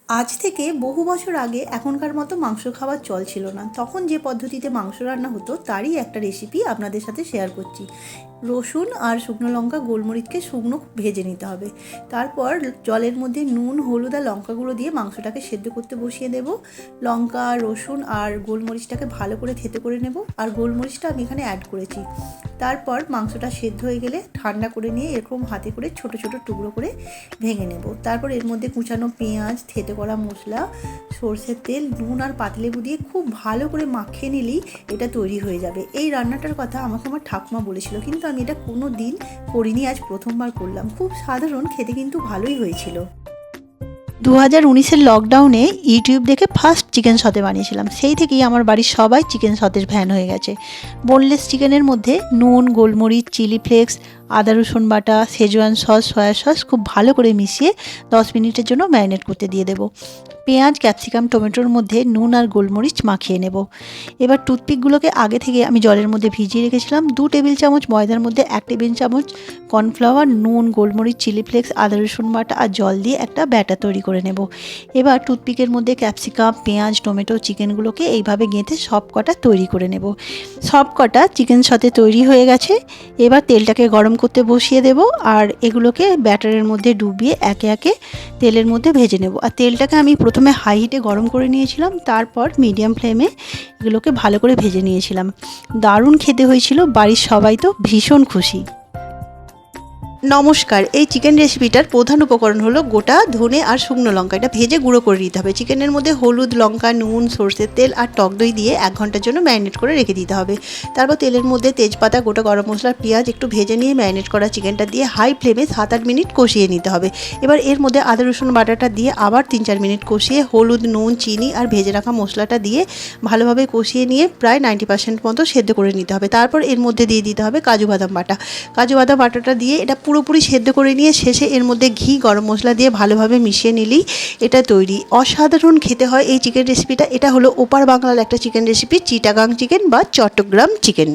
আজ থেকে বহু বছর আগে এখনকার মতো মাংস খাওয়ার চল ছিল না। তখন যে পদ্ধতিতে মাংস রান্না হতো তারই একটা রেসিপি আপনাদের সাথে শেয়ার করছি। রসুন আর শুকনো লঙ্কা গোলমরিচকে শুকনো ভেজে নিতে হবে। তারপর জলের মধ্যে নুন, হলুদ আর লঙ্কা গুঁড়ো দিয়ে মাংসটাকে সেদ্ধ করতে বসিয়ে দেব। লঙ্কা, রসুন আর গোলমরিচটাকে ভালো করে থেতো করে নেব, আর গোলমরিচটা আমি এখানে অ্যাড করেছি। তারপর মাংসটা সেদ্ধ হয়ে গেলে ঠান্ডা করে নিয়ে এরকম হাতে করে ছোট ছোট টুকরো করে ভেঙে নেব। তারপর এর মধ্যে কুচানো পেঁয়াজ, থেতো করা মশলা, সরষের তেল, নুন আর পাতিলেবু দিয়ে খুব ভালো করে মাখিয়ে নিলেই এটা তৈরি হয়ে যাবে। এই রান্নাটার কথা আমাকে আমার ঠাকুমা বলেছিল, কিন্তু আমি এটা কোনো দিন করিনি, আজ প্রথমবার করলাম। খুব সাধারণ, খেতে কিন্তু ভালোই হয়েছিল। 2019-এর লকডাউনে ইউটিউব দেখে ফার্স্ট চিকেন সতে বানিয়েছিলাম। সেই থেকেই আমার বাড়ির সবাই চিকেন সতের ফ্যান হয়ে গেছে। বোনলেস চিকেনের মধ্যে নুন, গোলমরিচ, চিলি ফ্লেক্স, আদা রসুন বাটা, শেজওয়ান সস, সয়া সস খুব ভালো করে মিশিয়ে 10 মিনিটের জন্য ম্যারিনেট করতে দিয়ে দেবো। পেঁয়াজ, ক্যাপসিকাম, টমেটোর মধ্যে নুন আর গোলমরিচ মাখিয়ে নেব। এবার টুথপিকগুলোকে আগে থেকে আমি জলের মধ্যে ভিজিয়ে রেখেছিলাম। 2 টেবিল চামচ ময়দার মধ্যে 1 টেবিল চামচ কর্নফ্লাওয়ার, নুন, গোলমরিচ, চিলি ফ্লেক্স, আদা রসুন বাটা আর জল দিয়ে একটা ব্যাটার তৈরি করে নেব। এবার টুথপিকের মধ্যে ক্যাপসিকাম, পেঁয়াজ, টমেটো, চিকেনগুলোকে এইভাবে গেঁথে সব কটা তৈরি করে নেব। সব কটা চিকেন সাথে তৈরি হয়ে গেছে। এবার তেলটাকে গরম করতে বসিয়ে দেব, আর এগুলোকে ব্যাটারের মধ্যে ডুবিয়ে একে একে তেলের মধ্যে ভেজে নেব। আর তেলটাকে আমি প্রথমে হাই হিটে গরম করে নিয়েছিলাম, তারপর মিডিয়াম ফ্লেমে এগুলোকে ভালো করে ভেজে নিয়েছিলাম। দারুণ খেতে হয়েছিল, বাড়ির সবাই তো ভীষণ খুশি। নমস্কার। এই চিকেন রেসিপিটার প্রধান উপকরণ হলো গোটা ধনে আর শুকনো লঙ্কা। এটা ভেজে গুঁড়ো করে নিতে হবে। চিকেনের মধ্যে হলুদ, লঙ্কা, নুন, সরষের তেল আর টক দই দিয়ে 1 ঘন্টার জন্য ম্যারিনেট করে রেখে দিতে হবে। তারপর তেলের মধ্যে তেজপাতা, গোটা গরম মশলা, পেঁয়াজ একটু ভেজে নিয়ে ম্যারিনেট করা চিকেনটা দিয়ে হাই ফ্লেমে 7-8 মিনিট কষিয়ে নিতে হবে। এবার এর মধ্যে আদা রসুন বাটাটা দিয়ে আবার 3-4 মিনিট কষিয়ে হলুদ, নুন, চিনি আর ভেজে রাখা মশলাটা দিয়ে ভালোভাবে কষিয়ে নিয়ে প্রায় 90% মতো সেদ্ধ করে নিতে হবে। তারপর এর মধ্যে দিয়ে দিতে হবে কাজু বাদাম বাটা। কাজু বাদাম বাটাটা দিয়ে এটা পুরোপুরি সেদ্ধ করে নিয়ে শেষে এর মধ্যে ঘি, গরম মশলা দিয়ে ভালোভাবে মিশিয়ে নিলেই এটা তৈরি। অসাধারণ খেতে হয় এই চিকেন রেসিপিটা। এটা হলো ওপার বাংলার একটা চিকেন রেসিপি, চিটাগাং চিকেন বা চট্টগ্রাম চিকেন।